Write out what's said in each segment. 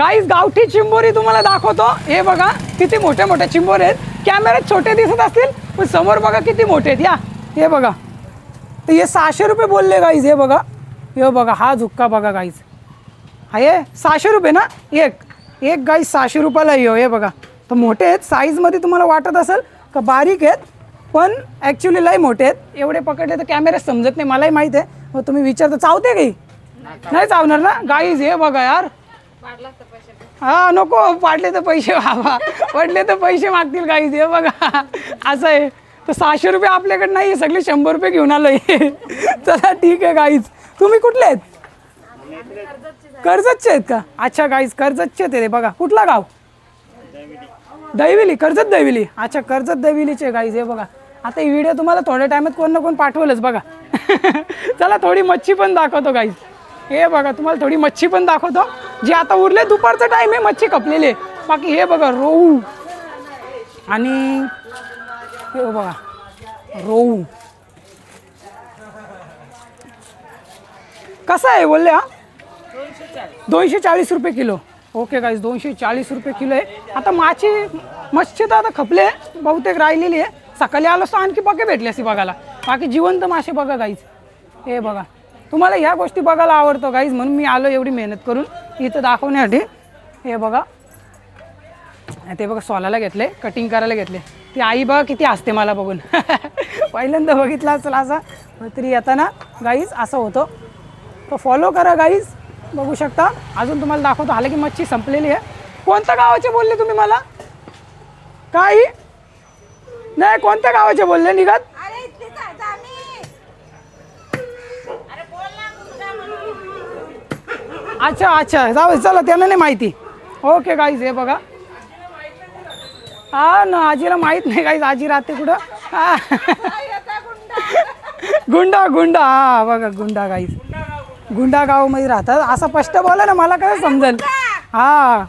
काहीच गावठी चिंबोरी तुम्हाला दाखवतो. हे बघा किती मोठे मोठे चिंबोरे आहेत. कॅमेऱ्यात छोटे दिसत असतील पण समोर बघा किती मोठे आहेत. या हे बघा, तर हे 600 रुपये बोलले गाईज. हे बघा, हे बघा हा झुक्का बघा गाईज. हे 600 रुपये ना एक गाईज 600 रुपयाला येऊ. हे बघा, तर मोठे आहेत. साईजमध्ये तुम्हाला वाटत असेल का बारीक आहेत, पण ॲक्च्युली लई मोठे आहेत. एवढे पकडले तर कॅमेऱ्यात समजत नाही, मलाही माहीत आहे. मग तुम्ही विचारता चावते काही नाही चावणार ना गाईज. हे बघा यार, हा नको पाडले तर पैसे बाबा, पडले तर पैसे मागतील गाईज. हे बघा असं आहे. तर 600 रुपये आपल्याकडे नाही, सगळे 100 रुपये घेऊन आलोय. चला ठीक आहे गाईज. तुम्ही कुठले आहेत? कर्जतचे आहेत का? अच्छा गाईज कर्जतचे ते बघा. कुठला गाव? दैविली. कर्जत दैविली. अच्छा कर्जत दैविलीचे गाईज. हे बघा, आता ही व्हिडिओ तुम्हाला थोड्या टायमात कोण ना कोण पाठवलंच बघा. चला थोडी मच्छी पण दाखवतो गाईज. हे बघा तुम्हाला थोडी मच्छी पण दाखवतो, जी आता उरले. दुपारचा टाईम आहे, मच्छी खपलेली आहे. बाकी हे बघा रोहू, आणि हे बघा रोहू कसा आहे बोलले? हा 240 रुपये किलो. ओके गाईज 240 रुपये किलो आहे. आता मच्छी तर आता खपले, बहुतेक राहिलेली आहे. सकाळी आलो असतो आणखी बघे भेटले असते बघायला. बाकी जिवंत मासे बघा गाईज. हे बघा, तुम्हाला ह्या गोष्टी बघायला आवडतो गाईज, म्हणून मी आलो एवढी मेहनत करून इथं दाखवण्यासाठी. हे बघा, ते बघा सोलायला घेतले, कटिंग करायला घेतले. ती आई बघा किती हसते मला बघून. पहिल्यांदा बघितलं असेल असं, तरी येताना गाईज असं होतं. तर फॉलो करा गाईज. बघू शकता अजून तुम्हाला दाखवतो. हालाकी मच्छी संपलेली आहे. कोणत्या गावाचे बोलले तुम्ही मला? काही नाही, कोणत्या गावाचे बोलले निघत? अच्छा अच्छा जाऊ चला, त्यांना नाही माहिती. Okay guys. हे बघा, हा ना आजीला माहीत नाही गाईज, आजी राहते कुठं. हा गुंडा. हा बघा गुंडा गाईज, गुंडा गावमध्ये राहतात. असं स्पष्ट बोला ना, मला काय समजेल. हा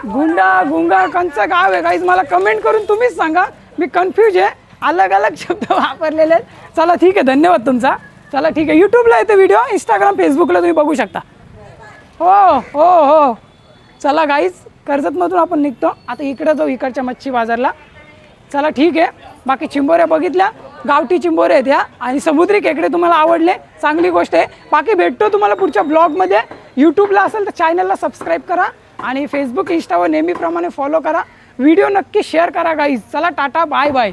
गुंगा कोणचं गाव आहे गाईज, मला कमेंट करून तुम्हीच सांगा. मी कन्फ्यूज आहे, अलग अलग शब्द वापरलेले आहेत. चला ठीक आहे, धन्यवाद तुमचा. चला ठीक आहे. यूट्यूबला येते व्हिडिओ, इंस्टाग्राम फेसबुकला तुम्ही बघू शकता. हो चला गाईज, कर्जतमधून आपण निघतो आता. इकडे जाऊ, इकडच्या मच्छी बाजारला. चला ठीक आहे. बाकी चिंबोऱ्या बघितल्या, गावठी चिंबोऱ्या आहेत ह्या, आणि समुद्री खेकडे तुम्हाला आवडले, चांगली गोष्ट आहे. बाकी भेटतो तुम्हाला पुढच्या ब्लॉगमध्ये. यूट्यूबला असेल तर चॅनलला सबस्क्राईब करा, आणि फेसबुक इंस्टावर नेहमीप्रमाणे फॉलो करा. व्हिडिओ नक्की शेअर करा गाईज. चला टाटा बाय बाय.